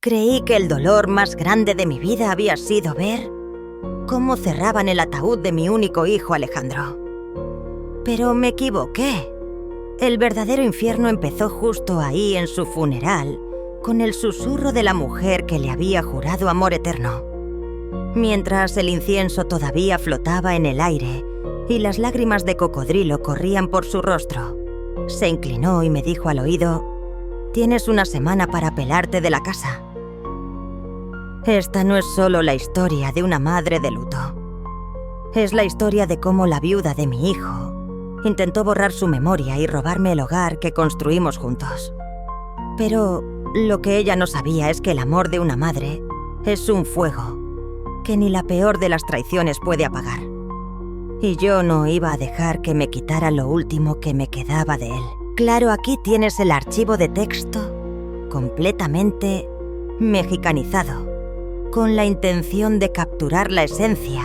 Creí que el dolor más grande de mi vida había sido ver cómo cerraban el ataúd de mi único hijo Alejandro. Pero me equivoqué. El verdadero infierno empezó justo ahí en su funeral, con el susurro de la mujer que le había jurado amor eterno. Mientras el incienso todavía flotaba en el aire y las lágrimas de cocodrilo corrían por su rostro, se inclinó y me dijo al oído: «Tienes una semana para pelarte de la casa». Esta no es solo la historia de una madre de luto. Es la historia de cómo la viuda de mi hijo intentó borrar su memoria y robarme el hogar que construimos juntos. Pero lo que ella no sabía es que el amor de una madre es un fuego que ni la peor de las traiciones puede apagar. Y yo no iba a dejar que me quitara lo último que me quedaba de él. Claro, aquí tienes el archivo de texto completamente mexicanizado, con la intención de capturar la esencia,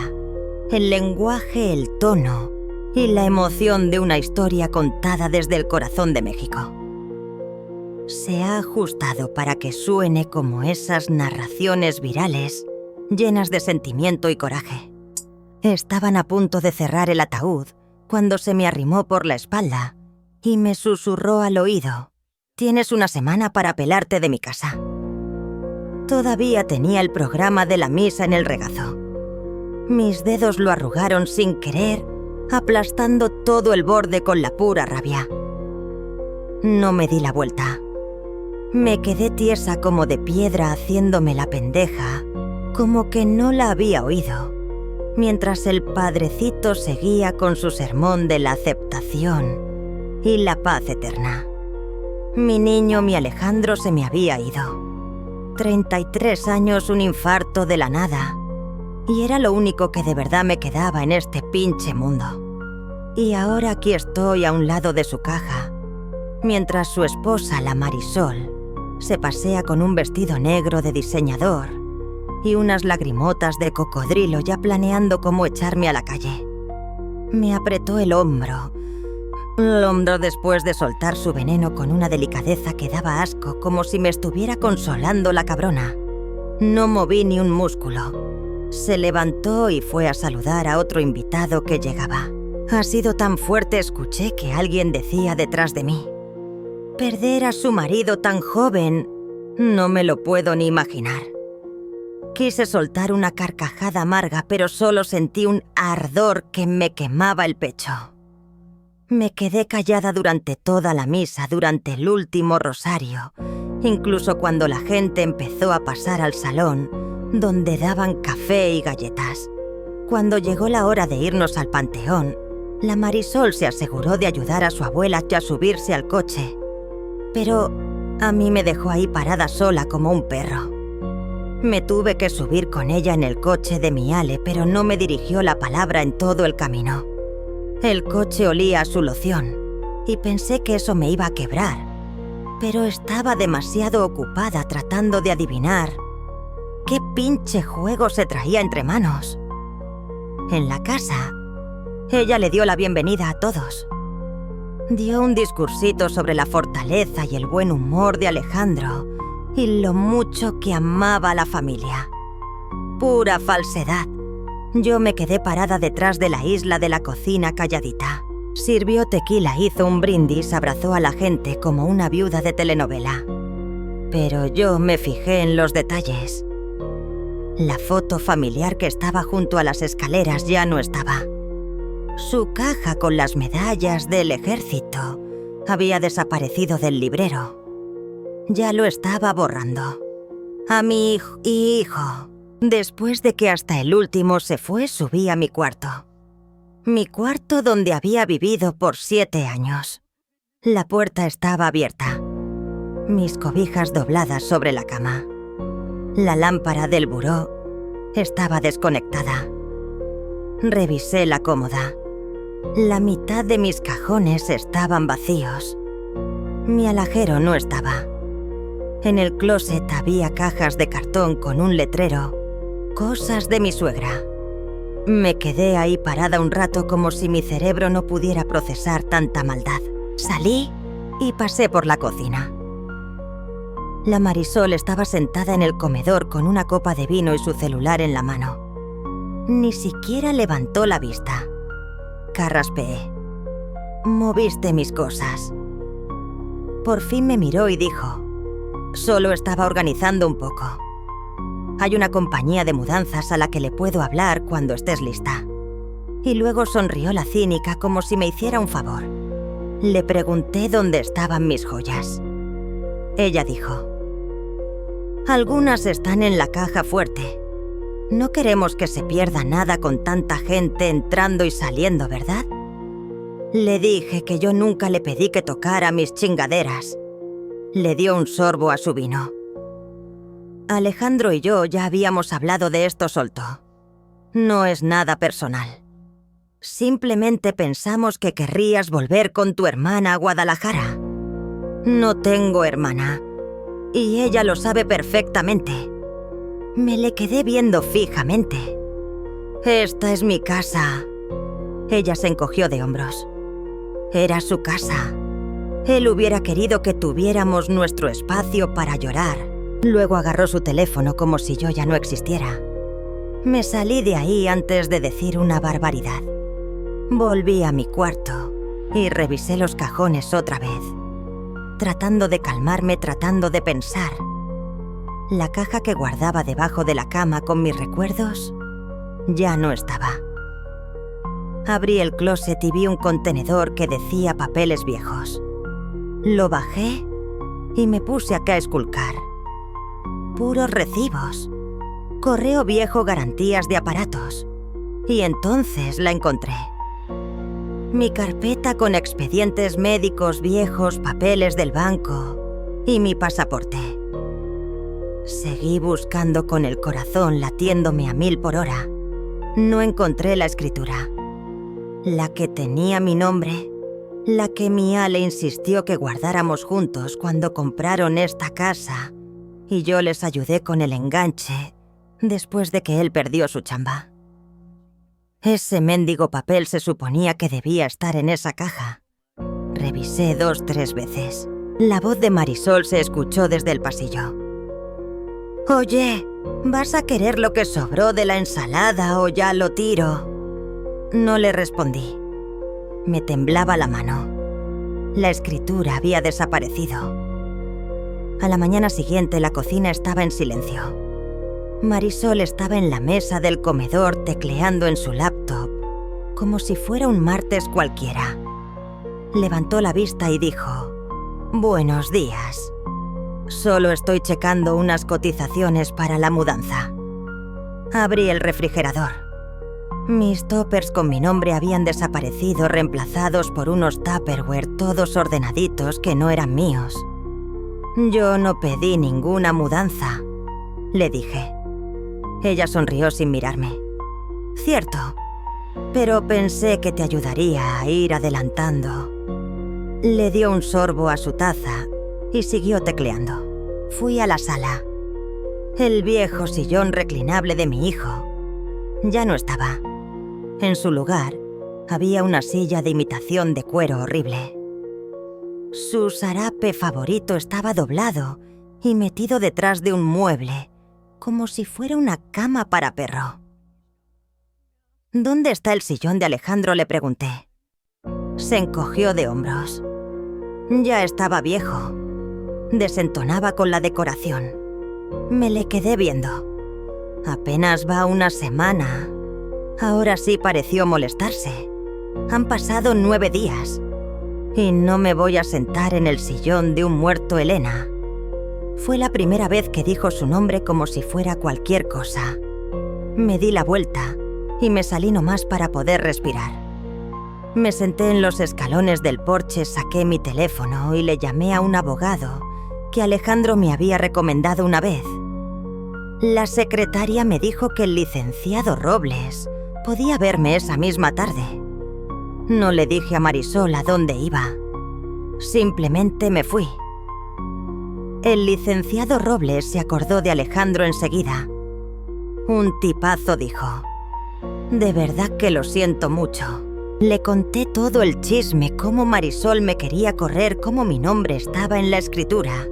el lenguaje, el tono y la emoción de una historia contada desde el corazón de México. Se ha ajustado para que suene como esas narraciones virales llenas de sentimiento y coraje. Estaban a punto de cerrar el ataúd cuando se me arrimó por la espalda y me susurró al oído: «Tienes una semana para pelarte de mi casa». Todavía tenía el programa de la misa en el regazo. Mis dedos lo arrugaron sin querer, aplastando todo el borde con la pura rabia. No me di la vuelta. Me quedé tiesa como de piedra haciéndome la pendeja, como que no la había oído, mientras el padrecito seguía con su sermón de la aceptación y la paz eterna. Mi niño, mi Alejandro, se me había ido. 33 años, un infarto de la nada, y era lo único que de verdad me quedaba en este pinche mundo. Y ahora aquí estoy a un lado de su caja, mientras su esposa, la Marisol, se pasea con un vestido negro de diseñador y unas lagrimotas de cocodrilo ya planeando cómo echarme a la calle. Me apretó el hombro después de soltar su veneno con una delicadeza que daba asco, como si me estuviera consolando la cabrona. No moví ni un músculo. Se levantó y fue a saludar a otro invitado que llegaba. Ha sido tan fuerte, escuché que alguien decía detrás de mí: «Perder a su marido tan joven, no me lo puedo ni imaginar». Quise soltar una carcajada amarga, pero solo sentí un ardor que me quemaba el pecho. Me quedé callada durante toda la misa, durante el último rosario, incluso cuando la gente empezó a pasar al salón, donde daban café y galletas. Cuando llegó la hora de irnos al panteón, la Marisol se aseguró de ayudar a su abuela a subirse al coche, pero a mí me dejó ahí parada sola como un perro. Me tuve que subir con ella en el coche de mi Ale, pero no me dirigió la palabra en todo el camino. El coche olía a su loción y pensé que eso me iba a quebrar, pero estaba demasiado ocupada tratando de adivinar qué pinche juego se traía entre manos. En la casa, ella le dio la bienvenida a todos. Dio un discursito sobre la fortaleza y el buen humor de Alejandro y lo mucho que amaba a la familia. Pura falsedad. Yo me quedé parada detrás de la isla de la cocina calladita. Sirvió tequila, hizo un brindis, abrazó a la gente como una viuda de telenovela. Pero yo me fijé en los detalles. La foto familiar que estaba junto a las escaleras ya no estaba. Su caja con las medallas del ejército había desaparecido del librero. Ya lo estaba borrando. A mi hijo. Después de que hasta el último se fue, subí a mi cuarto. Mi cuarto donde había vivido por 7 años. La puerta estaba abierta. Mis cobijas dobladas sobre la cama. La lámpara del buró estaba desconectada. Revisé la cómoda. La mitad de mis cajones estaban vacíos. Mi alajero no estaba. En el closet había cajas de cartón con un letrero: «Cosas de mi suegra». Me quedé ahí parada un rato como si mi cerebro no pudiera procesar tanta maldad. Salí y pasé por la cocina. La Marisol estaba sentada en el comedor con una copa de vino y su celular en la mano. Ni siquiera levantó la vista. Carraspeé. Moviste mis cosas. Por fin me miró y dijo: solo estaba organizando un poco. Hay una compañía de mudanzas a la que le puedo hablar cuando estés lista. Y luego sonrió la cínica como si me hiciera un favor. Le pregunté dónde estaban mis joyas. Ella dijo: algunas están en la caja fuerte. No queremos que se pierda nada con tanta gente entrando y saliendo, ¿verdad? Le dije que yo nunca le pedí que tocara mis chingaderas. Le dio un sorbo a su vino. Alejandro y yo ya habíamos hablado de esto solto. No es nada personal. Simplemente pensamos que querrías volver con tu hermana a Guadalajara. No tengo hermana. Y ella lo sabe perfectamente. Me le quedé viendo fijamente. Esta es mi casa. Ella se encogió de hombros. Era su casa. Él hubiera querido que tuviéramos nuestro espacio para llorar. Luego agarró su teléfono como si yo ya no existiera. Me salí de ahí antes de decir una barbaridad. Volví a mi cuarto y revisé los cajones otra vez, tratando de calmarme, tratando de pensar. La caja que guardaba debajo de la cama con mis recuerdos ya no estaba. Abrí el closet y vi un contenedor que decía papeles viejos. Lo bajé y me puse acá a esculcar. Puros recibos. Correo viejo, garantías de aparatos. Y entonces la encontré. Mi carpeta con expedientes médicos viejos, papeles del banco y mi pasaporte. Seguí buscando con el corazón latiéndome a 1000 por hora. No encontré la escritura. La que tenía mi nombre, la que mi Ale insistió que guardáramos juntos cuando compraron esta casa y yo les ayudé con el enganche después de que él perdió su chamba. Ese mendigo papel se suponía que debía estar en esa caja. Revisé 2-3 veces. La voz de Marisol se escuchó desde el pasillo. «Oye, ¿vas a querer lo que sobró de la ensalada o ya lo tiro?» No le respondí. Me temblaba la mano. La escritura había desaparecido. A la mañana siguiente la cocina estaba en silencio. Marisol estaba en la mesa del comedor tecleando en su laptop, como si fuera un martes cualquiera. Levantó la vista y dijo: «Buenos días. Solo estoy checando unas cotizaciones para la mudanza». Abrí el refrigerador. Mis toppers con mi nombre habían desaparecido, reemplazados por unos Tupperware todos ordenaditos que no eran míos. «Yo no pedí ninguna mudanza», le dije. Ella sonrió sin mirarme. «Cierto, pero pensé que te ayudaría a ir adelantando». Le dio un sorbo a su taza y siguió tecleando. Fui a la sala. El viejo sillón reclinable de mi hijo ya no estaba. En su lugar había una silla de imitación de cuero horrible. Su zarape favorito estaba doblado y metido detrás de un mueble, como si fuera una cama para perro. «¿Dónde está el sillón de Alejandro?», le pregunté. Se encogió de hombros. Ya estaba viejo. Desentonaba con la decoración. Me le quedé viendo. Apenas va una semana. Ahora sí pareció molestarse. Han pasado 9 días. Y no me voy a sentar en el sillón de un muerto Elena. Fue la primera vez que dijo su nombre como si fuera cualquier cosa. Me di la vuelta y me salí nomás para poder respirar. Me senté en los escalones del porche, saqué mi teléfono y le llamé a un abogado que Alejandro me había recomendado una vez. La secretaria me dijo que el licenciado Robles podía verme esa misma tarde. No le dije a Marisol a dónde iba. Simplemente me fui. El licenciado Robles se acordó de Alejandro enseguida. Un tipazo, dijo. «De verdad que lo siento mucho». Le conté todo el chisme, cómo Marisol me quería correr, cómo mi nombre estaba en la escritura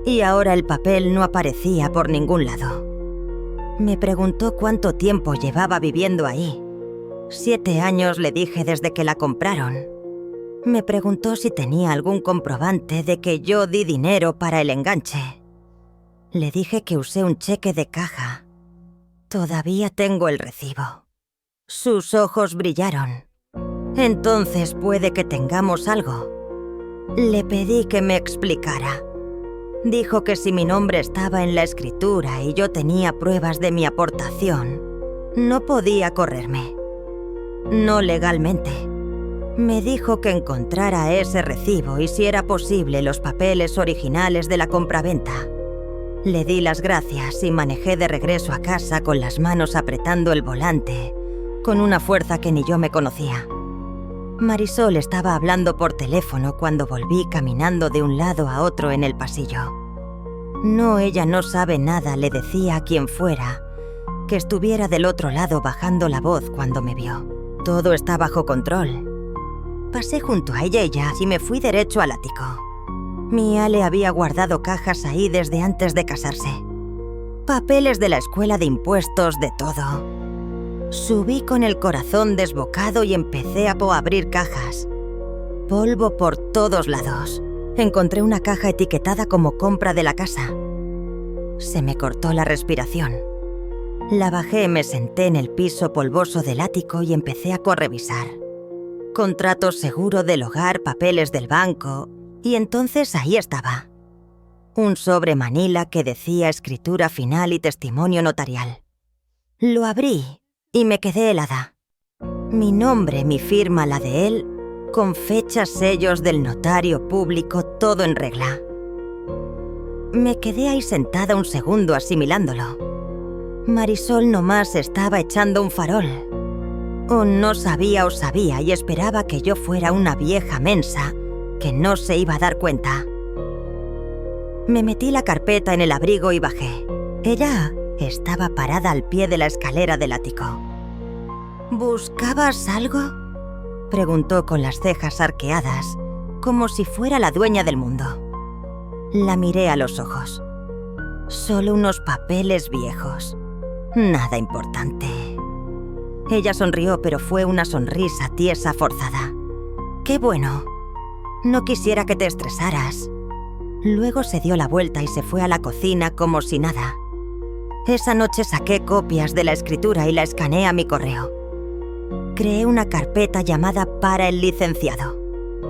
y ahora el papel no aparecía por ningún lado. Me preguntó cuánto tiempo llevaba viviendo ahí. 7 años, le dije, desde que la compraron. Me preguntó si tenía algún comprobante de que yo di dinero para el enganche. Le dije que usé un cheque de caja. Todavía tengo el recibo. Sus ojos brillaron. Entonces puede que tengamos algo. Le pedí que me explicara. Dijo que si mi nombre estaba en la escritura y yo tenía pruebas de mi aportación, no podía correrme. No legalmente. Me dijo que encontrara ese recibo y, si era posible, los papeles originales de la compraventa. Le di las gracias y manejé de regreso a casa con las manos apretando el volante, con una fuerza que ni yo me conocía. Marisol estaba hablando por teléfono cuando volví caminando de un lado a otro en el pasillo. No, ella no sabe nada, le decía a quien fuera, que estuviera del otro lado bajando la voz cuando me vio. Todo está bajo control. Pasé junto a ella y me fui derecho al ático. Mi Ale había guardado cajas ahí desde antes de casarse. Papeles de la escuela de impuestos, de todo. Subí con el corazón desbocado y empecé a abrir cajas. Polvo por todos lados. Encontré una caja etiquetada como compra de la casa. Se me cortó la respiración. La bajé, me senté en el piso polvoso del ático y empecé a revisar. Contrato seguro del hogar, papeles del banco, y entonces ahí estaba. Un sobre manila que decía escritura final y testimonio notarial. Lo abrí y me quedé helada. Mi nombre, mi firma, la de él, con fechas, sellos del notario público, todo en regla. Me quedé ahí sentada un segundo asimilándolo. Marisol nomás estaba echando un farol. O no sabía o sabía y esperaba que yo fuera una vieja mensa que no se iba a dar cuenta. Me metí la carpeta en el abrigo y bajé. Ella estaba parada al pie de la escalera del ático. ¿Buscabas algo?, preguntó con las cejas arqueadas, como si fuera la dueña del mundo. La miré a los ojos. Solo unos papeles viejos. Nada importante. Ella sonrió, pero fue una sonrisa tiesa, forzada. ¡Qué bueno! No quisiera que te estresaras. Luego se dio la vuelta y se fue a la cocina como si nada. Esa noche saqué copias de la escritura y la escaneé a mi correo. Creé una carpeta llamada Para el licenciado.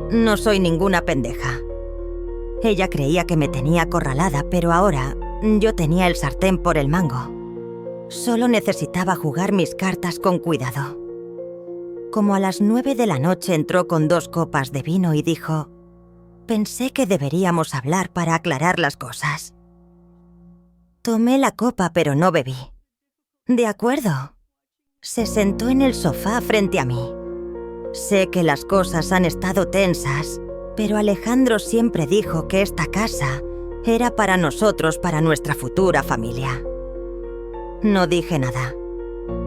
No soy ninguna pendeja. Ella creía que me tenía acorralada, pero ahora yo tenía el sartén por el mango. Solo necesitaba jugar mis cartas con cuidado. Como a las 9 de la noche entró con 2 copas de vino y dijo: «Pensé que deberíamos hablar para aclarar las cosas». Tomé la copa, pero no bebí. «De acuerdo». Se sentó en el sofá frente a mí. Sé que las cosas han estado tensas, pero Alejandro siempre dijo que esta casa era para nosotros, para nuestra futura familia. No dije nada.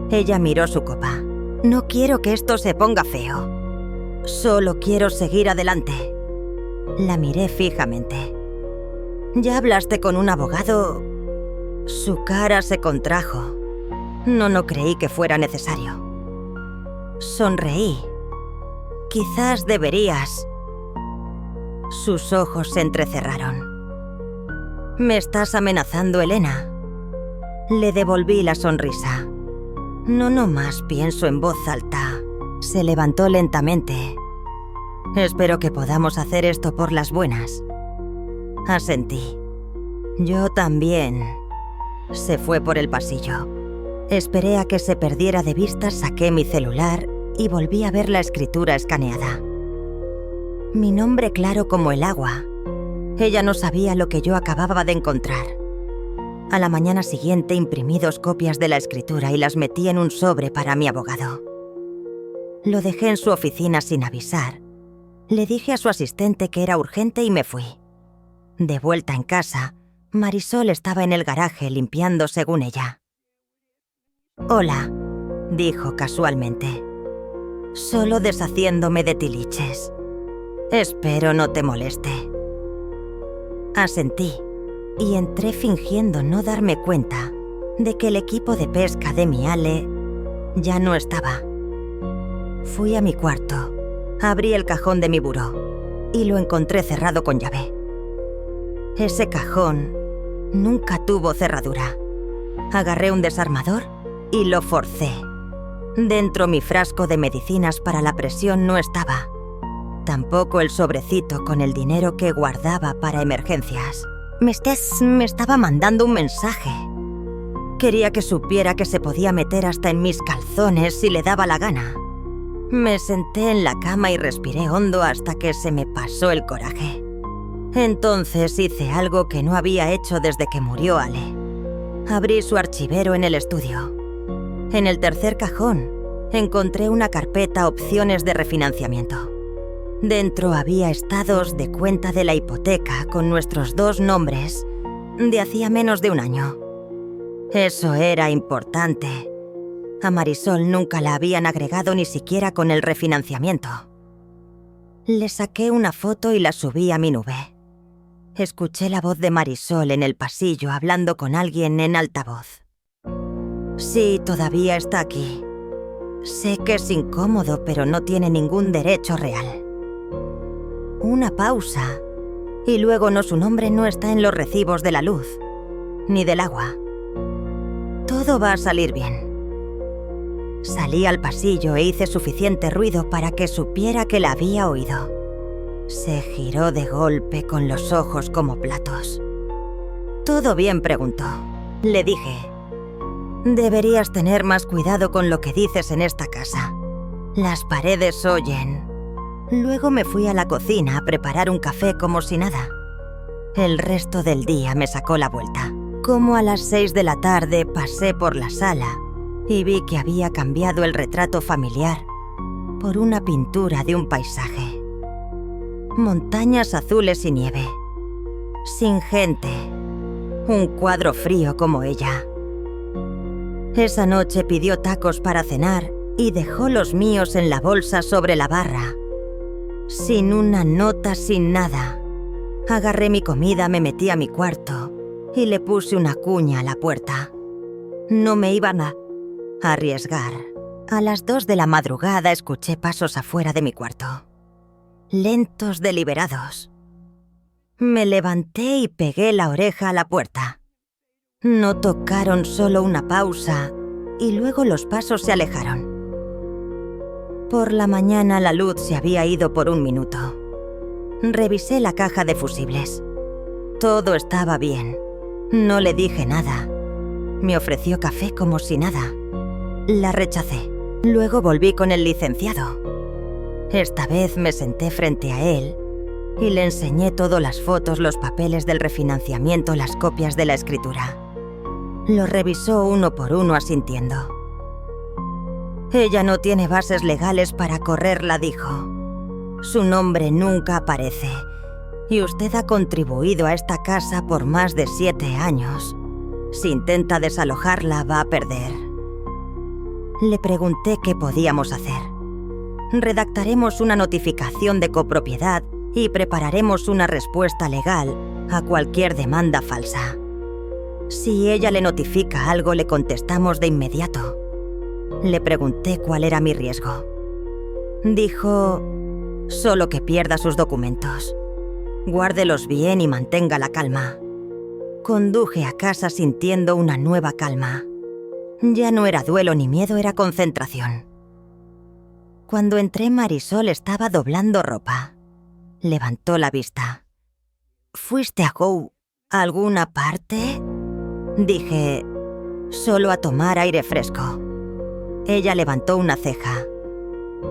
Ella miró su copa. «No quiero que esto se ponga feo. Solo quiero seguir adelante». La miré fijamente. «¿Ya hablaste con un abogado?» Su cara se contrajo. No creí que fuera necesario. Sonreí. «Quizás deberías». Sus ojos se entrecerraron. «¿Me estás amenazando, Elena?» Le devolví la sonrisa. «No más pienso en voz alta». Se levantó lentamente. «Espero que podamos hacer esto por las buenas». Asentí. «Yo también». Se fue por el pasillo. Esperé a que se perdiera de vista, saqué mi celular y volví a ver la escritura escaneada. Mi nombre claro como el agua. Ella no sabía lo que yo acababa de encontrar. A la mañana siguiente imprimí 2 copias de la escritura y las metí en un sobre para mi abogado. Lo dejé en su oficina sin avisar. Le dije a su asistente que era urgente y me fui. De vuelta en casa, Marisol estaba en el garaje limpiando, según ella. «Hola», dijo casualmente. «Solo deshaciéndome de tiliches. Espero no te moleste». Asentí. y entré fingiendo no darme cuenta de que el equipo de pesca de mi Ale ya no estaba. Fui a mi cuarto, abrí el cajón de mi buró y lo encontré cerrado con llave. Ese cajón nunca tuvo cerradura. Agarré un desarmador y lo forcé. Dentro mi frasco de medicinas para la presión no estaba. Tampoco el sobrecito con el dinero que guardaba para emergencias. Me estaba mandando un mensaje. Quería que supiera que se podía meter hasta en mis calzones si le daba la gana. Me senté en la cama y respiré hondo hasta que se me pasó el coraje. Entonces hice algo que no había hecho desde que murió Ale. Abrí su archivero en el estudio. En el tercer cajón encontré una carpeta opciones de refinanciamiento. Dentro había estados de cuenta de la hipoteca con nuestros 2 nombres de hacía menos de un año. Eso era importante. A Marisol nunca la habían agregado ni siquiera con el refinanciamiento. Le saqué una foto y la subí a mi nube. Escuché la voz de Marisol en el pasillo hablando con alguien en altavoz. Sí, todavía está aquí. Sé que es incómodo, pero no tiene ningún derecho real. Una pausa, y luego su nombre no está en los recibos de la luz, ni del agua. Todo va a salir bien. Salí al pasillo e hice suficiente ruido para que supiera que la había oído. Se giró de golpe con los ojos como platos. «¿Todo bien?», preguntó. Le dije: «Deberías tener más cuidado con lo que dices en esta casa. Las paredes oyen». Luego me fui a la cocina a preparar un café como si nada. El resto del día me sacó la vuelta. Como a las 6 de la tarde pasé por la sala y vi que había cambiado el retrato familiar por una pintura de un paisaje. Montañas azules y nieve. Sin gente. Un cuadro frío como ella. Esa noche pidió tacos para cenar y dejó los míos en la bolsa sobre la barra. Sin una nota, sin nada. Agarré mi comida, me metí a mi cuarto y le puse una cuña a la puerta. No me iban a arriesgar. A las 2 de la madrugada escuché pasos afuera de mi cuarto. Lentos, deliberados. Me levanté y pegué la oreja a la puerta. No tocaron, solo una pausa, y luego los pasos se alejaron. Por la mañana la luz se había ido por 1 minuto. Revisé la caja de fusibles. Todo estaba bien. No le dije nada. Me ofreció café como si nada. La rechacé. Luego volví con el licenciado. Esta vez me senté frente a él y le enseñé todas las fotos, los papeles del refinanciamiento, las copias de la escritura. Lo revisó uno por uno asintiendo. «Ella no tiene bases legales para correrla», dijo. «Su nombre nunca aparece y usted ha contribuido a esta casa por más de 7 años. Si intenta desalojarla, va a perder». Le pregunté qué podíamos hacer. «Redactaremos una notificación de copropiedad y prepararemos una respuesta legal a cualquier demanda falsa. Si ella le notifica algo, le contestamos de inmediato». Le pregunté cuál era mi riesgo. Dijo: «Solo que pierda sus documentos. Guárdelos bien y mantenga la calma». Conduje a casa sintiendo una nueva calma. Ya no era duelo ni miedo, era concentración. Cuando entré, Marisol estaba doblando ropa. Levantó la vista. «¿Fuiste a alguna parte?», dije. «Solo a tomar aire fresco». Ella levantó una ceja.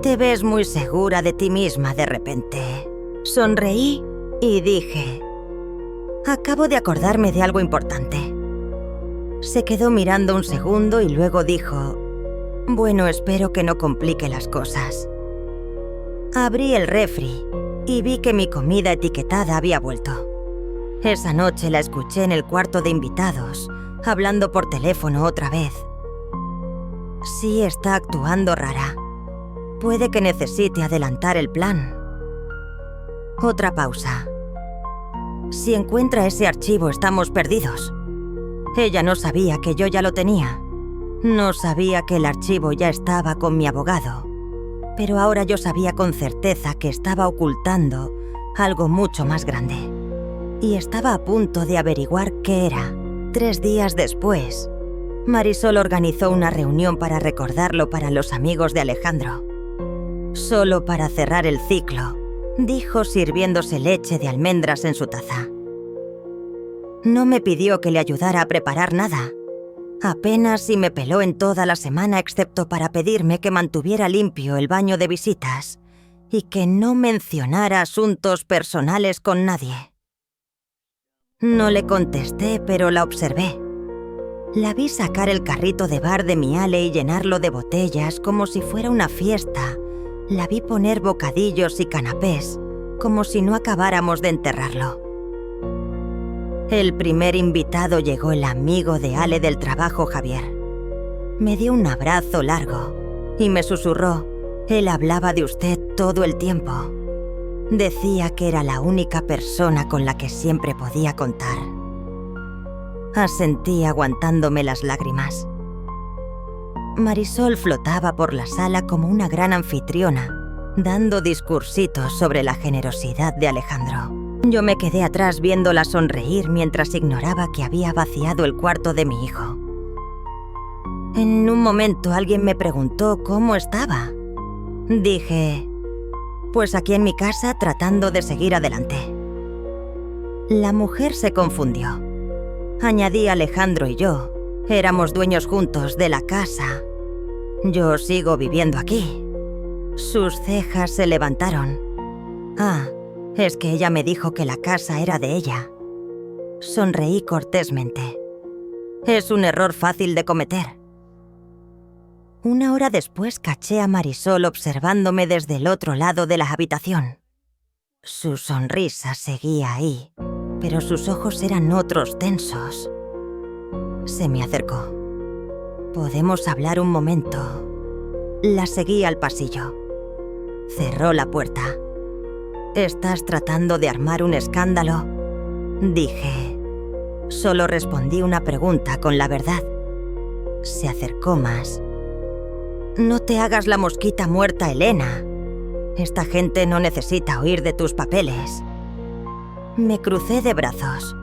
«Te ves muy segura de ti misma de repente». Sonreí y dije: «Acabo de acordarme de algo importante». Se quedó mirando un segundo y luego dijo: «Bueno, espero que no complique las cosas». Abrí el refri y vi que mi comida etiquetada había vuelto. Esa noche la escuché en el cuarto de invitados, hablando por teléfono otra vez. Sí, está actuando rara. Puede que necesite adelantar el plan. Otra pausa. Si encuentra ese archivo, estamos perdidos. Ella no sabía que yo ya lo tenía. No sabía que el archivo ya estaba con mi abogado. Pero ahora yo sabía con certeza que estaba ocultando algo mucho más grande. Y estaba a punto de averiguar qué era. 3 días después, Marisol organizó una reunión para recordarlo para los amigos de Alejandro. Solo para cerrar el ciclo, dijo sirviéndose leche de almendras en su taza. No me pidió que le ayudara a preparar nada. Apenas si me peló en toda la semana excepto para pedirme que mantuviera limpio el baño de visitas y que no mencionara asuntos personales con nadie. No le contesté, pero la observé. La vi sacar el carrito de bar de mi Ale y llenarlo de botellas como si fuera una fiesta. La vi poner bocadillos y canapés, como si no acabáramos de enterrarlo. El primer invitado llegó el amigo de Ale del trabajo, Javier. Me dio un abrazo largo y me susurró: él hablaba de usted todo el tiempo. Decía que era la única persona con la que siempre podía contar. Asentí aguantándome las lágrimas. Marisol flotaba por la sala como una gran anfitriona, dando discursitos sobre la generosidad de Alejandro. Yo me quedé atrás viéndola sonreír mientras ignoraba que había vaciado el cuarto de mi hijo. En un momento alguien me preguntó cómo estaba. Dije: pues aquí en mi casa tratando de seguir adelante. La mujer se confundió. Añadí: Alejandro y yo éramos dueños juntos de la casa. Yo sigo viviendo aquí. Sus cejas se levantaron. Ah, es que ella me dijo que la casa era de ella. Sonreí cortésmente. Es un error fácil de cometer. 1 hora después caché a Marisol observándome desde el otro lado de la habitación. Su sonrisa seguía ahí, pero sus ojos eran otros tensos. Se me acercó. ¿Podemos hablar un momento? La seguí al pasillo. Cerró la puerta. ¿Estás tratando de armar un escándalo?, dije. Solo respondí una pregunta con la verdad. Se acercó más. No te hagas la mosquita muerta, Elena. Esta gente no necesita oír de tus papeles. Me crucé de brazos.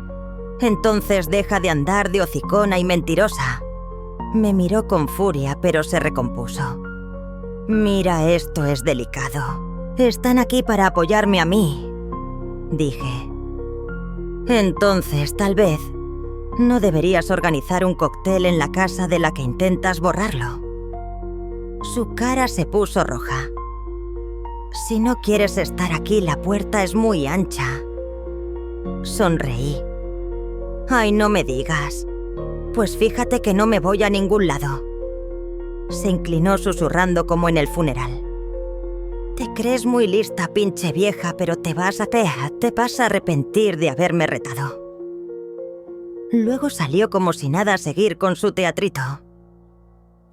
Entonces deja de andar de hocicona y mentirosa. Me miró con furia, pero se recompuso. Mira, esto es delicado. Están aquí para apoyarme a mí, dije. Entonces, tal vez, no deberías organizar un cóctel en la casa de la que intentas borrarlo. Su cara se puso roja. Si no quieres estar aquí, la puerta es muy ancha. Sonreí. Ay, no me digas. Pues fíjate que no me voy a ningún lado. Se inclinó susurrando como en el funeral. Te crees muy lista, pinche vieja, pero te vas a arrepentir de haberme retado. Luego salió como si nada a seguir con su teatrito.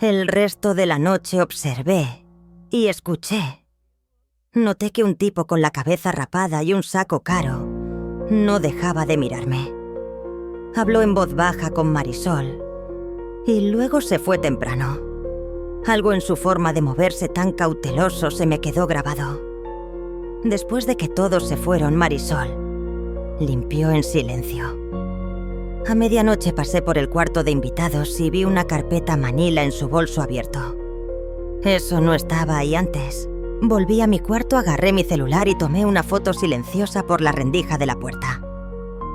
El resto de la noche observé y escuché. Noté que un tipo con la cabeza rapada y un saco caro no dejaba de mirarme. Habló en voz baja con Marisol y luego se fue temprano. Algo en su forma de moverse tan cauteloso se me quedó grabado. Después de que todos se fueron, Marisol limpió en silencio. A medianoche pasé por el cuarto de invitados y vi una carpeta manila en su bolso abierto. Eso no estaba ahí antes. Volví a mi cuarto, agarré mi celular y tomé una foto silenciosa por la rendija de la puerta.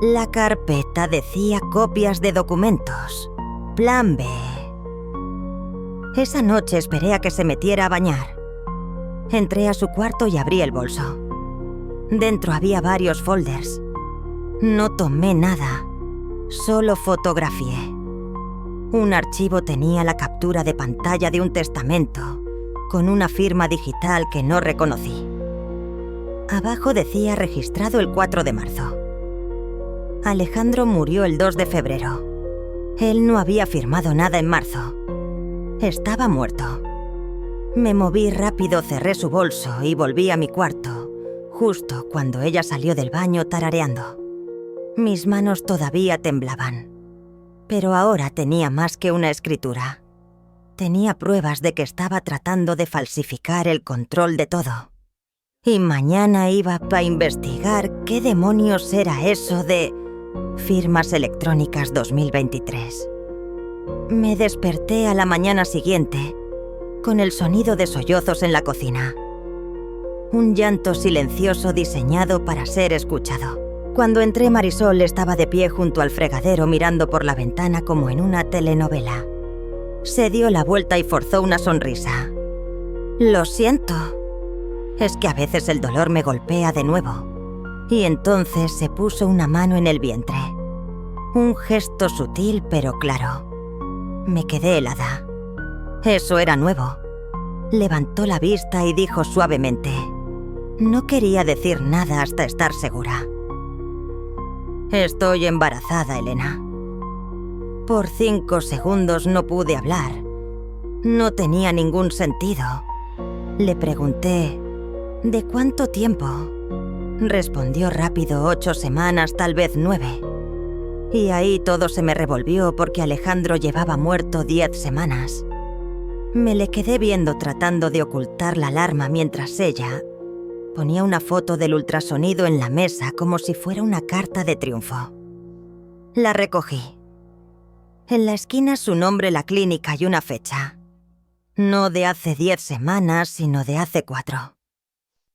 La carpeta decía copias de documentos. Plan B. Esa noche esperé a que se metiera a bañar. Entré a su cuarto y abrí el bolso. Dentro había varios folders. No tomé nada, solo fotografié. Un archivo tenía la captura de pantalla de un testamento, con una firma digital que no reconocí. Abajo decía registrado el 4 de marzo. Alejandro murió el 2 de febrero. Él no había firmado nada en marzo. Estaba muerto. Me moví rápido, cerré su bolso y volví a mi cuarto, justo cuando ella salió del baño tarareando. Mis manos todavía temblaban, pero ahora tenía más que una escritura. Tenía pruebas de que estaba tratando de falsificar el control de todo. Y mañana iba a investigar qué demonios era eso de Firmas Electrónicas 2023. Me desperté a la mañana siguiente con el sonido de sollozos en la cocina. Un llanto silencioso diseñado para ser escuchado. Cuando entré, Marisol estaba de pie junto al fregadero mirando por la ventana como en una telenovela. Se dio la vuelta y forzó una sonrisa. «Lo siento. Es que a veces el dolor me golpea de nuevo». Y entonces se puso una mano en el vientre. Un gesto sutil pero claro. Me quedé helada. Eso era nuevo. Levantó la vista y dijo suavemente: «No quería decir nada hasta estar segura». «Estoy embarazada, Elena». Por 5 segundos no pude hablar. No tenía ningún sentido. Le pregunté: «¿De cuánto tiempo?». Respondió rápido: 8 semanas, tal vez 9. Y ahí todo se me revolvió porque Alejandro llevaba muerto 10 semanas. Me le quedé viendo tratando de ocultar la alarma mientras ella ponía una foto del ultrasonido en la mesa como si fuera una carta de triunfo. La recogí. En la esquina su nombre, la clínica y una fecha. No de hace 10 semanas, sino de hace 4.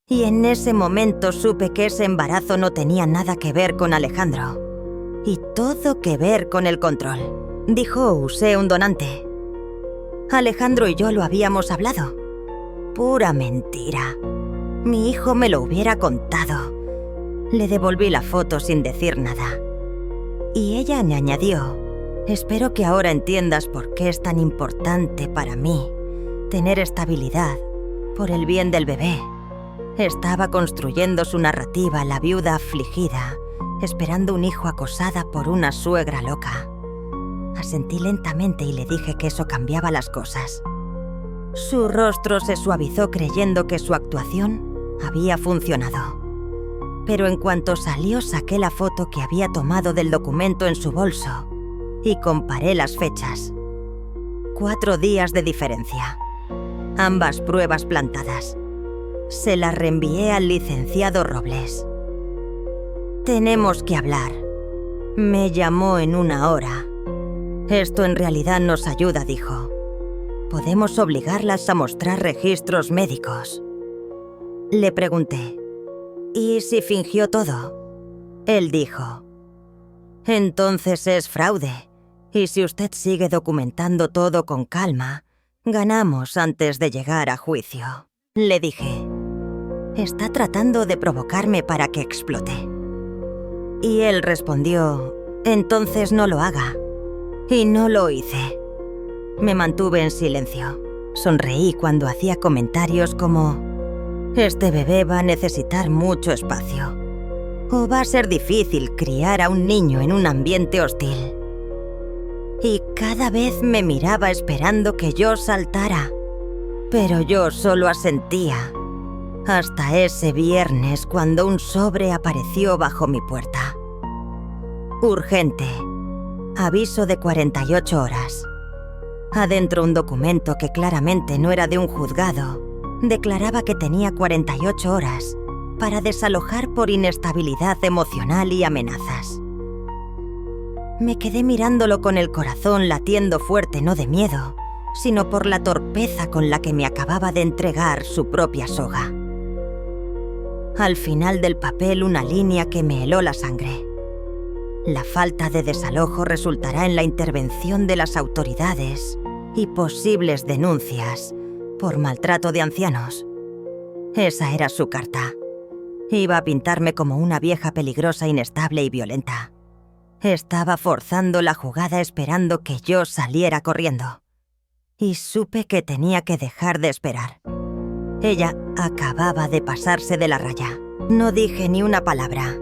Y en ese momento supe que ese embarazo no tenía nada que ver con Alejandro. Y todo que ver con el control. Dijo: «Usé un donante». Alejandro y yo lo habíamos hablado. Pura mentira. Mi hijo me lo hubiera contado. Le devolví la foto sin decir nada. Y ella me añadió: «Espero que ahora entiendas por qué es tan importante para mí tener estabilidad por el bien del bebé». Estaba construyendo su narrativa, la viuda afligida, esperando un hijo, acosada por una suegra loca. Asentí lentamente y le dije que eso cambiaba las cosas. Su rostro se suavizó creyendo que su actuación había funcionado. Pero en cuanto salió, saqué la foto que había tomado del documento en su bolso y comparé las fechas. 4 días de diferencia. Ambas pruebas plantadas. Se las reenvié al licenciado Robles. «Tenemos que hablar». Me llamó en 1 hora. «Esto en realidad nos ayuda», dijo. «Podemos obligarlas a mostrar registros médicos». Le pregunté: «¿Y si fingió todo?». Él dijo: «Entonces es fraude, y si usted sigue documentando todo con calma, ganamos antes de llegar a juicio». Le dije: «Está tratando de provocarme para que explote». Y él respondió: «Entonces no lo haga». Y no lo hice. Me mantuve en silencio. Sonreí cuando hacía comentarios como: «Este bebé va a necesitar mucho espacio. O va a ser difícil criar a un niño en un ambiente hostil». Y cada vez me miraba esperando que yo saltara. Pero yo solo asentía. Hasta ese viernes, cuando un sobre apareció bajo mi puerta. Urgente. Aviso de 48 horas. Adentro un documento que claramente no era de un juzgado. Declaraba que tenía 48 horas para desalojar por inestabilidad emocional y amenazas. Me quedé mirándolo con el corazón latiendo fuerte, no de miedo, sino por la torpeza con la que me acababa de entregar su propia soga. Al final del papel, una línea que me heló la sangre. La falta de desalojo resultará en la intervención de las autoridades y posibles denuncias por maltrato de ancianos. Esa era su carta. Iba a pintarme como una vieja peligrosa, inestable y violenta. Estaba forzando la jugada esperando que yo saliera corriendo. Y supe que tenía que dejar de esperar. Ella acababa de pasarse de la raya. No dije ni una palabra.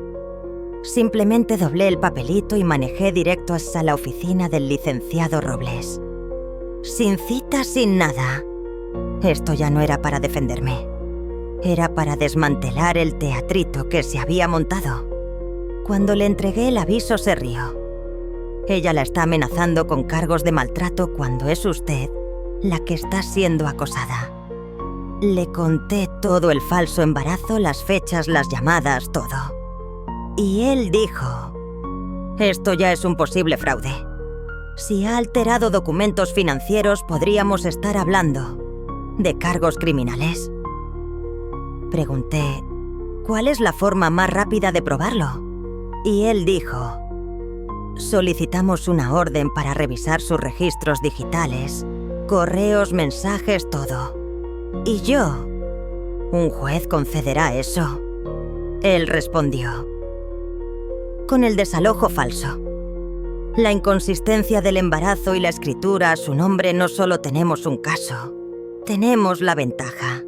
Simplemente doblé el papelito y manejé directo hasta la oficina del licenciado Robles. Sin cita, sin nada. Esto ya no era para defenderme. Era para desmantelar el teatrito que se había montado. Cuando le entregué el aviso se rió. Ella la está amenazando con cargos de maltrato cuando es usted la que está siendo acosada. Le conté todo el falso embarazo, las fechas, las llamadas, todo. Y él dijo: esto ya es un posible fraude. Si ha alterado documentos financieros, podríamos estar hablando de cargos criminales. Pregunté: ¿cuál es la forma más rápida de probarlo? Y él dijo: solicitamos una orden para revisar sus registros digitales, correos, mensajes, todo. Y yo: ¿un juez concederá eso? Él respondió: con el desalojo falso. La inconsistencia del embarazo y la escritura a su nombre, no solo tenemos un caso, tenemos la ventaja.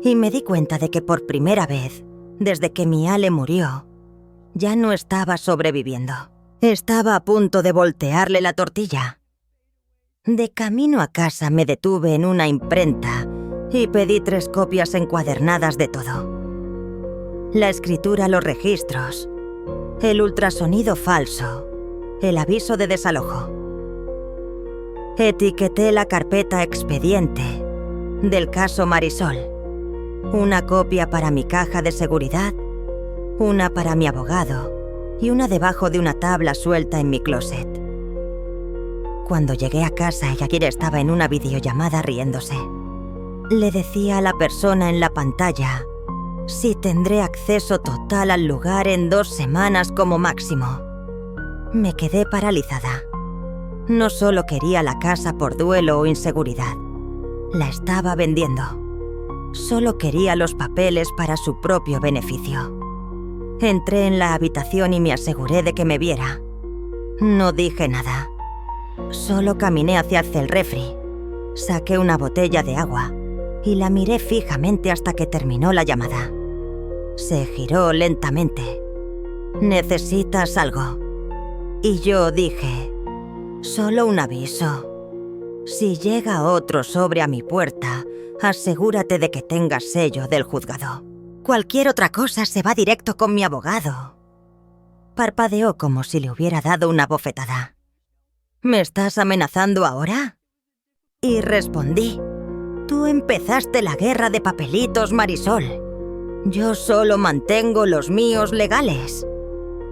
Y me di cuenta de que por primera vez, desde que mi Ale murió, ya no estaba sobreviviendo. Estaba a punto de voltearle la tortilla. De camino a casa me detuve en una imprenta y pedí 3 copias encuadernadas de todo. La escritura, los registros, el ultrasonido falso, el aviso de desalojo. Etiqueté la carpeta expediente del caso Marisol. Una copia para mi caja de seguridad, una para mi abogado y una debajo de una tabla suelta en mi closet. Cuando llegué a casa, Yakir estaba en una videollamada riéndose. Le decía a la persona en la pantalla si tendré acceso total al lugar en 2 semanas como máximo. Me quedé paralizada. No solo quería la casa por duelo o inseguridad, la estaba vendiendo. Solo quería los papeles para su propio beneficio. Entré en la habitación y me aseguré de que me viera. No dije nada. Solo caminé hacia el refri. Saqué una botella de agua y la miré fijamente hasta que terminó la llamada. Se giró lentamente. ¿Necesitas algo? Y yo dije: solo un aviso. Si llega otro sobre a mi puerta, asegúrate de que tengas sello del juzgado. Cualquier otra cosa se va directo con mi abogado. Parpadeó como si le hubiera dado una bofetada. ¿Me estás amenazando ahora? Y respondí: tú empezaste la guerra de papelitos, Marisol. Yo solo mantengo los míos legales.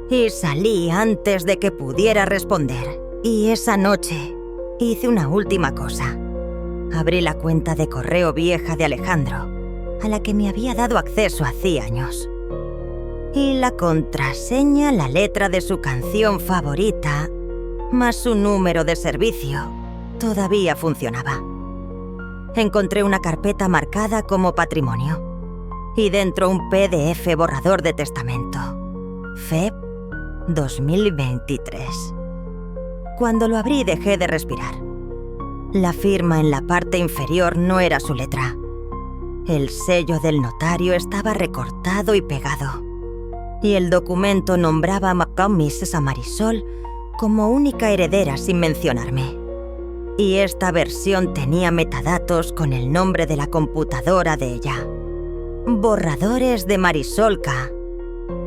Y salí antes de que pudiera responder. Y esa noche hice una última cosa. Abrí la cuenta de correo vieja de Alejandro, a la que me había dado acceso hacía años. Y la contraseña, la letra de su canción favorita, más su número de servicio, todavía funcionaba. Encontré una carpeta marcada como patrimonio y dentro un PDF borrador de testamento. Feb 2023. Cuando lo abrí dejé de respirar. La firma en la parte inferior no era su letra. El sello del notario estaba recortado y pegado. Y el documento nombraba a Mrs. Marisol como única heredera sin mencionarme. Y esta versión tenía metadatos con el nombre de la computadora de ella. Borradores de Marisolka.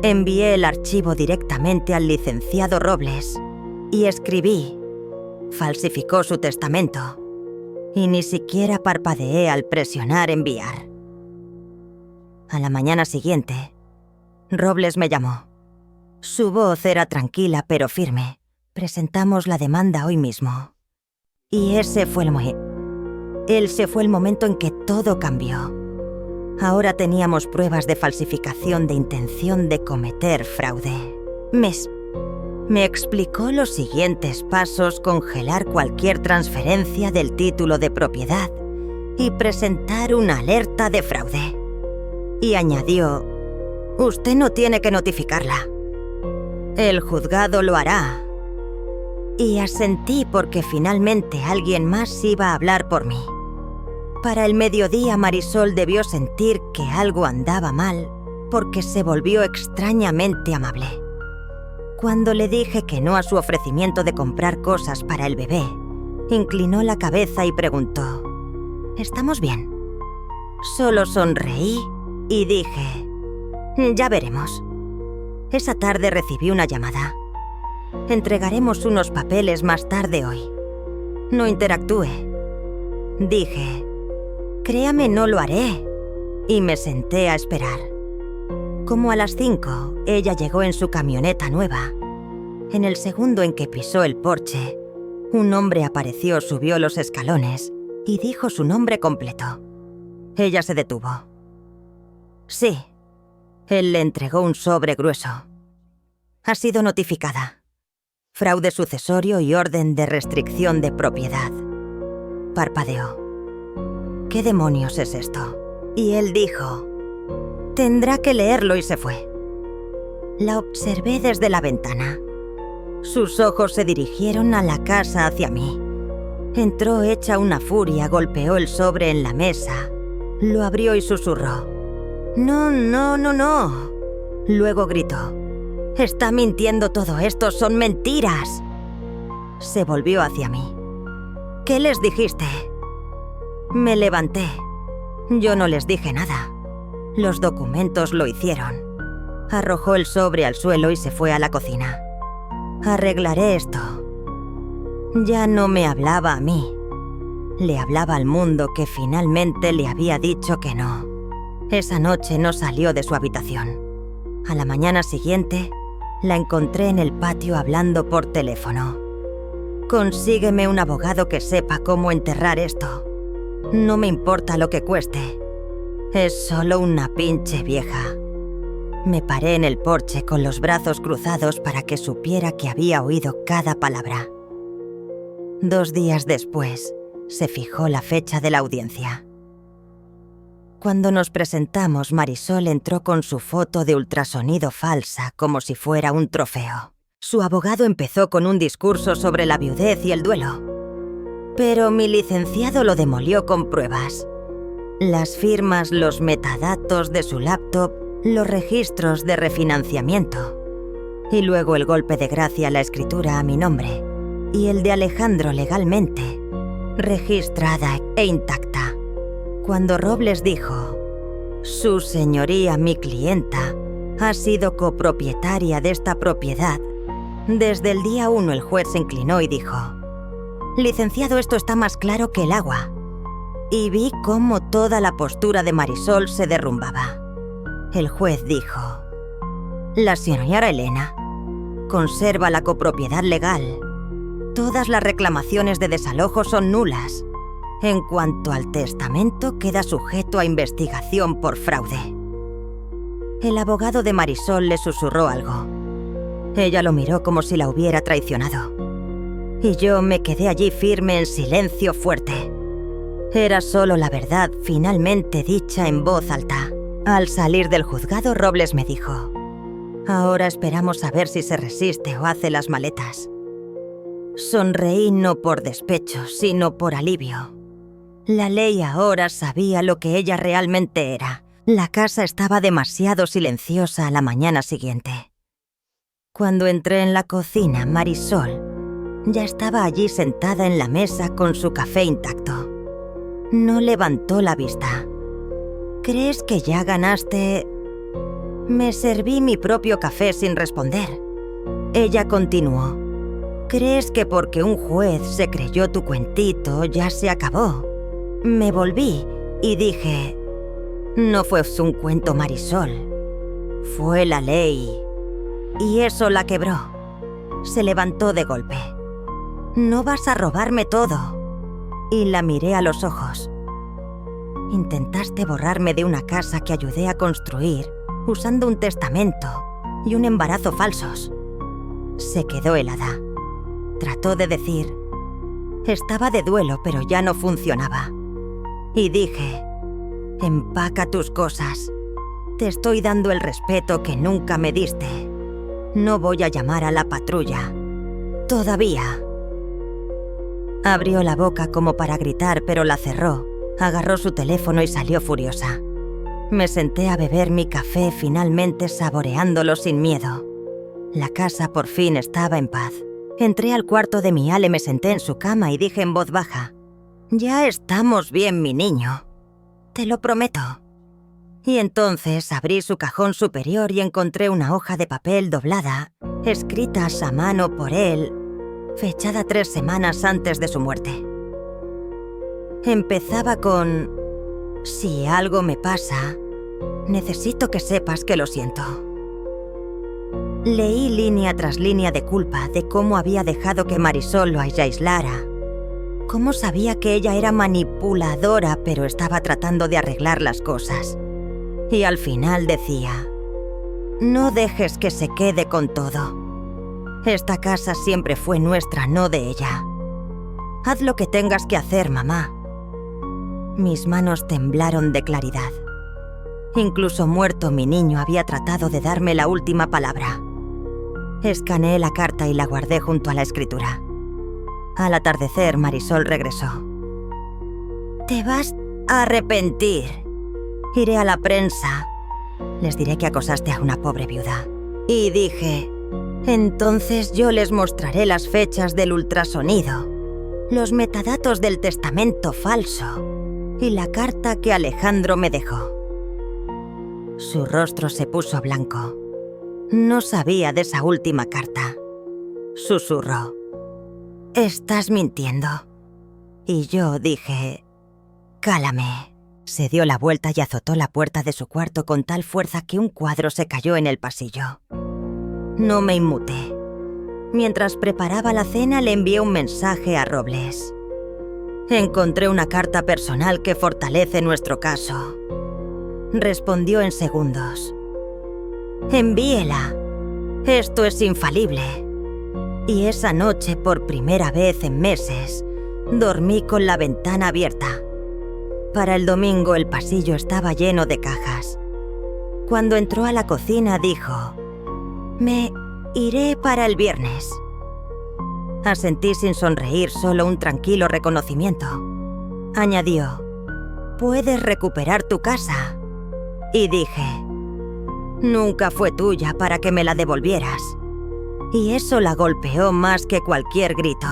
Envié el archivo directamente al licenciado Robles y escribí: falsificó su testamento. Y ni siquiera parpadeé al presionar enviar. A la mañana siguiente, Robles me llamó. Su voz era tranquila pero firme. Presentamos la demanda hoy mismo. Y ese fue el momento en que todo cambió. Ahora teníamos pruebas de falsificación de intención de cometer fraude. Me explicó los siguientes pasos: congelar cualquier transferencia del título de propiedad y presentar una alerta de fraude. Y añadió: usted no tiene que notificarla. El juzgado lo hará. Y asentí porque finalmente alguien más iba a hablar por mí. Para el mediodía Marisol debió sentir que algo andaba mal porque se volvió extrañamente amable. Cuando le dije que no a su ofrecimiento de comprar cosas para el bebé, inclinó la cabeza y preguntó: ¿estamos bien? Solo sonreí y dije: ya veremos. Esa tarde recibí una llamada. Entregaremos unos papeles más tarde hoy. No interactué. Dije, créame, no lo haré. Y me senté a esperar. Como a las 5, ella llegó en su camioneta nueva. En el segundo en que pisó el porche, un hombre apareció, subió los escalones y dijo su nombre completo. Ella se detuvo. Sí. Él le entregó un sobre grueso. Ha sido notificada. Fraude sucesorio y orden de restricción de propiedad. Parpadeó. ¿Qué demonios es esto? Y él dijo, tendrá que leerlo, y se fue. La observé desde la ventana. Sus ojos se dirigieron a la casa hacia mí. Entró hecha una furia, golpeó el sobre en la mesa, lo abrió y susurró. No, no, no, no. Luego gritó. Está mintiendo, todo esto son mentiras. Se volvió hacia mí. ¿Qué les dijiste? Me levanté. Yo no les dije nada. Los documentos lo hicieron. Arrojó el sobre al suelo y se fue a la cocina. Arreglaré esto. Ya no me hablaba a mí. Le hablaba al mundo que finalmente le había dicho que no. Esa noche no salió de su habitación. A la mañana siguiente, la encontré en el patio hablando por teléfono. Consígueme un abogado que sepa cómo enterrar esto. No me importa lo que cueste. Es solo una pinche vieja. Me paré en el porche con los brazos cruzados para que supiera que había oído cada palabra. 2 días después, se fijó la fecha de la audiencia. Cuando nos presentamos, Marisol entró con su foto de ultrasonido falsa como si fuera un trofeo. Su abogado empezó con un discurso sobre la viudez y el duelo. Pero mi licenciado lo demolió con pruebas. Las firmas, los metadatos de su laptop, los registros de refinanciamiento. Y luego el golpe de gracia, la escritura a mi nombre. Y el de Alejandro legalmente, registrada e intacta. Cuando Robles dijo, «Su señoría, mi clienta, ha sido copropietaria de esta propiedad», desde el día 1 el juez se inclinó y dijo, «Licenciado, esto está más claro que el agua». Y vi cómo toda la postura de Marisol se derrumbaba. El juez dijo, «La señora Elena conserva la copropiedad legal. Todas las reclamaciones de desalojo son nulas. En cuanto al testamento, queda sujeto a investigación por fraude». El abogado de Marisol le susurró algo. Ella lo miró como si la hubiera traicionado. Y yo me quedé allí firme en silencio fuerte. Era solo la verdad finalmente dicha en voz alta. Al salir del juzgado, Robles me dijo, «Ahora esperamos a ver si se resiste o hace las maletas». Sonreí no por despecho, sino por alivio. La ley ahora sabía lo que ella realmente era. La casa estaba demasiado silenciosa a la mañana siguiente. Cuando entré en la cocina, Marisol ya estaba allí sentada en la mesa con su café intacto. No levantó la vista. ¿Crees que ya ganaste? Me serví mi propio café sin responder. Ella continuó. ¿Crees que porque un juez se creyó tu cuentito ya se acabó? Me volví y dije, no fue un cuento, Marisol. Fue la ley. Y eso la quebró. Se levantó de golpe. No vas a robarme todo. Y la miré a los ojos. Intentaste borrarme de una casa que ayudé a construir usando un testamento y un embarazo falsos. Se quedó helada. Trató de decir, estaba de duelo, pero ya no funcionaba. Y dije, empaca tus cosas. Te estoy dando el respeto que nunca me diste. No voy a llamar a la patrulla. Todavía. Abrió la boca como para gritar, pero la cerró. Agarró su teléfono y salió furiosa. Me senté a beber mi café, finalmente saboreándolo sin miedo. La casa por fin estaba en paz. Entré al cuarto de mi Ale, me senté en su cama y dije en voz baja, «Ya estamos bien, mi niño. Te lo prometo». Y entonces abrí su cajón superior y encontré una hoja de papel doblada, escrita a mano por él, fechada 3 semanas antes de su muerte. Empezaba con: si algo me pasa, necesito que sepas que lo siento. Leí línea tras línea de culpa de cómo había dejado que Marisol lo aislara, cómo sabía que ella era manipuladora pero estaba tratando de arreglar las cosas. Y al final decía: no dejes que se quede con todo. Esta casa siempre fue nuestra, no de ella. Haz lo que tengas que hacer, mamá. Mis manos temblaron de claridad. Incluso muerto mi niño había tratado de darme la última palabra. Escaneé la carta y la guardé junto a la escritura. Al atardecer, Marisol regresó. Te vas a arrepentir. Iré a la prensa. Les diré que acosaste a una pobre viuda. Y dije: entonces yo les mostraré las fechas del ultrasonido, los metadatos del testamento falso y la carta que Alejandro me dejó. Su rostro se puso blanco. No sabía de esa última carta. Susurró: estás mintiendo. Y yo dije: cálame. Se dio la vuelta y azotó la puerta de su cuarto con tal fuerza que un cuadro se cayó en el pasillo. No me inmuté. Mientras preparaba la cena, le envié un mensaje a Robles. Encontré una carta personal que fortalece nuestro caso. Respondió en segundos. Envíela. Esto es infalible. Y esa noche, por primera vez en meses, dormí con la ventana abierta. Para el domingo el pasillo estaba lleno de cajas. Cuando entró a la cocina dijo: me iré para el viernes. Asentí sin sonreír, solo un tranquilo reconocimiento. Añadió: puedes recuperar tu casa. Y dije: nunca fue tuya para que me la devolvieras. Y eso la golpeó más que cualquier grito.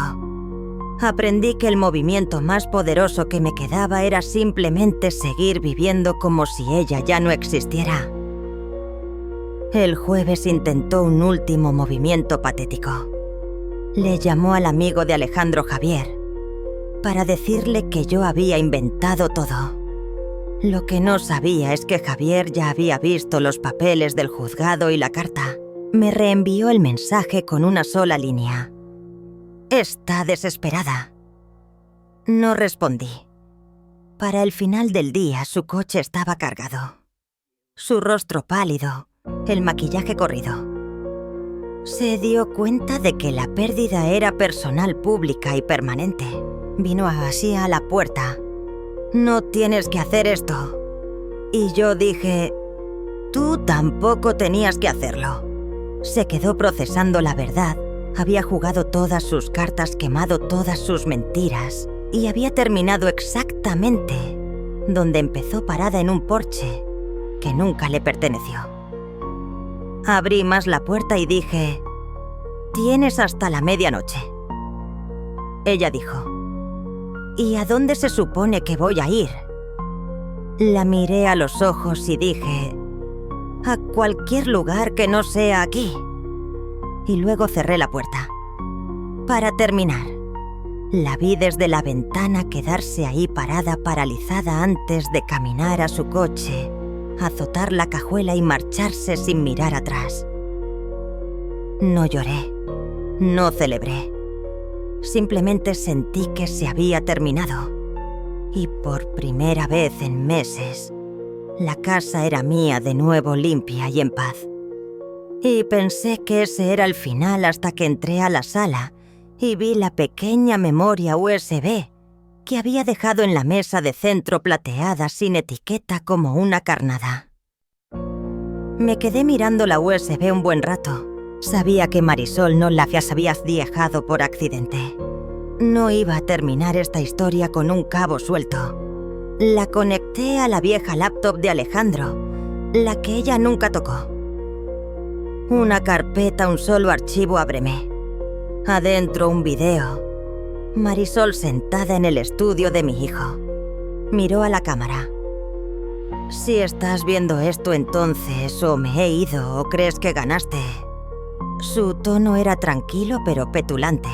Aprendí que el movimiento más poderoso que me quedaba era simplemente seguir viviendo como si ella ya no existiera. El jueves intentó un último movimiento patético. Le llamó al amigo de Alejandro, Javier, para decirle que yo había inventado todo. Lo que no sabía es que Javier ya había visto los papeles del juzgado y la carta. Me reenvió el mensaje con una sola línea: está desesperada. No respondí. Para el final del día, su coche estaba cargado. Su rostro pálido, el maquillaje corrido. Se dio cuenta de que la pérdida era personal, pública y permanente. Vino así a la puerta. No tienes que hacer esto. Y yo dije: tú tampoco tenías que hacerlo. Se quedó procesando la verdad. Había jugado todas sus cartas, quemado todas sus mentiras y había terminado exactamente donde empezó, parada en un porche que nunca le perteneció. Abrí más la puerta y dije: tienes hasta la medianoche. Ella dijo: ¿y a dónde se supone que voy a ir? La miré a los ojos y dije: a cualquier lugar que no sea aquí. Y luego cerré la puerta. Para terminar, la vi desde la ventana quedarse ahí parada, paralizada, antes de caminar a su coche, azotar la cajuela y marcharse sin mirar atrás. No lloré, no celebré. Simplemente sentí que se había terminado. Y por primera vez en meses, la casa era mía de nuevo, limpia y en paz. Y pensé que ese era el final hasta que entré a la sala y vi la pequeña memoria USB que había dejado en la mesa de centro, plateada, sin etiqueta, como una carnada. Me quedé mirando la USB un buen rato. Sabía que Marisol no la había dejado por accidente. No iba a terminar esta historia con un cabo suelto. La conecté a la vieja laptop de Alejandro, la que ella nunca tocó. Una carpeta, un solo archivo ábreme. Adentro un video. Marisol sentada en el estudio de mi hijo. Miró a la cámara. Si estás viendo esto entonces, o me he ido, o crees que ganaste. Su tono era tranquilo pero petulante.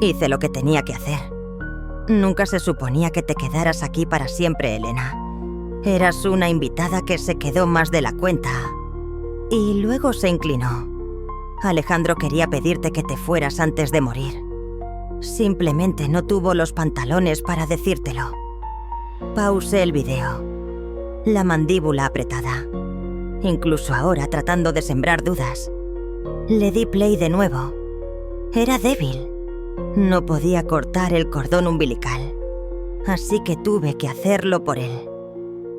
Hice lo que tenía que hacer. Nunca se suponía que te quedaras aquí para siempre, Elena. Eras una invitada que se quedó más de la cuenta. Y luego se inclinó. Alejandro quería pedirte que te fueras antes de morir. Simplemente no tuvo los pantalones para decírtelo. Pausé el video. La mandíbula apretada. Incluso ahora tratando de sembrar dudas. Le di play de nuevo. Era débil. No podía cortar el cordón umbilical. Así que tuve que hacerlo por él.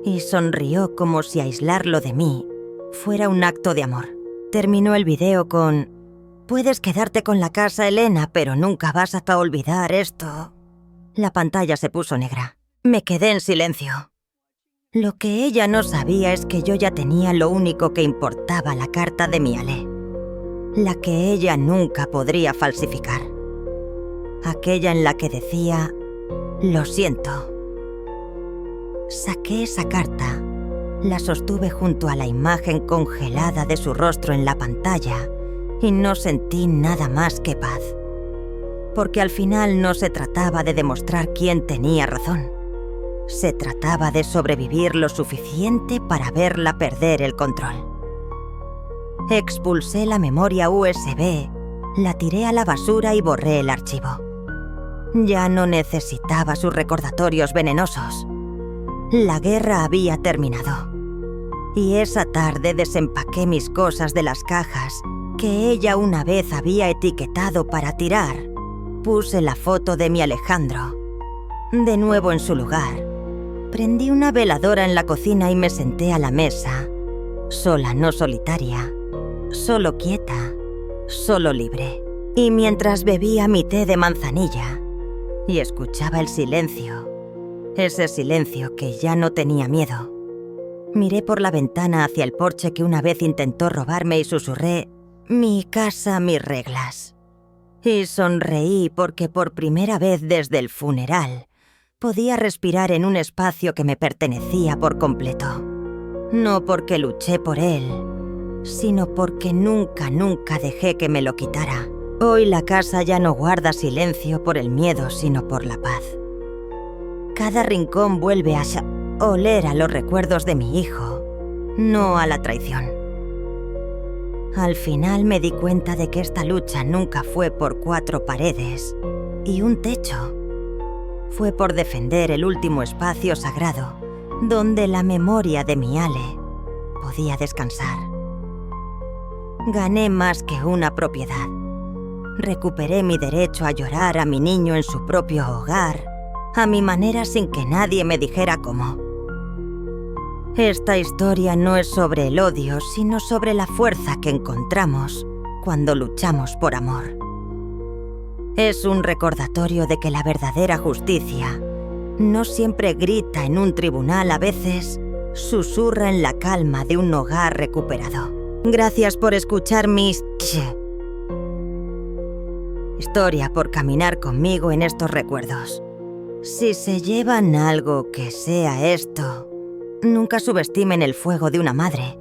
Y sonrió como si aislarlo de mí fuera un acto de amor. Terminó el video con: puedes quedarte con la casa, Elena, pero nunca vas a olvidar esto. La pantalla se puso negra. Me quedé en silencio. Lo que ella no sabía es que yo ya tenía lo único que importaba, la carta de mi Ale. La que ella nunca podría falsificar. Aquella en la que decía: lo siento. Saqué esa carta, la sostuve junto a la imagen congelada de su rostro en la pantalla y no sentí nada más que paz. Porque al final no se trataba de demostrar quién tenía razón. Se trataba de sobrevivir lo suficiente para verla perder el control. Expulsé la memoria USB, la tiré a la basura y borré el archivo. Ya no necesitaba sus recordatorios venenosos. La guerra había terminado. Y esa tarde desempaqué mis cosas de las cajas que ella una vez había etiquetado para tirar. Puse la foto de mi Alejandro de nuevo en su lugar. Prendí una veladora en la cocina y me senté a la mesa, sola, no solitaria, solo quieta, solo libre. Y mientras bebía mi té de manzanilla y escuchaba el silencio, ese silencio que ya no tenía miedo, miré por la ventana hacia el porche que una vez intentó robarme y susurré: mi casa, mis reglas. Y sonreí porque por primera vez desde el funeral podía respirar en un espacio que me pertenecía por completo. No porque luché por él, sino porque nunca dejé que me lo quitara. Hoy la casa ya no guarda silencio por el miedo, sino por la paz. Cada rincón vuelve a oler a los recuerdos de mi hijo, no a la traición. Al final me di cuenta de que esta lucha nunca fue por 4 paredes y un techo. Fue por defender el último espacio sagrado donde la memoria de mi Ale podía descansar. Gané más que una propiedad. Recuperé mi derecho a llorar a mi niño en su propio hogar, a mi manera sin que nadie me dijera cómo. Esta historia no es sobre el odio, sino sobre la fuerza que encontramos cuando luchamos por amor. Es un recordatorio de que la verdadera justicia no siempre grita en un tribunal, a veces susurra en la calma de un hogar recuperado. Gracias por escuchar mi historia, por caminar conmigo en estos recuerdos. Si se llevan algo, que sea esto. Nunca subestimen el fuego de una madre,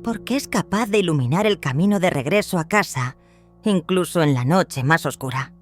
porque es capaz de iluminar el camino de regreso a casa, incluso en la noche más oscura.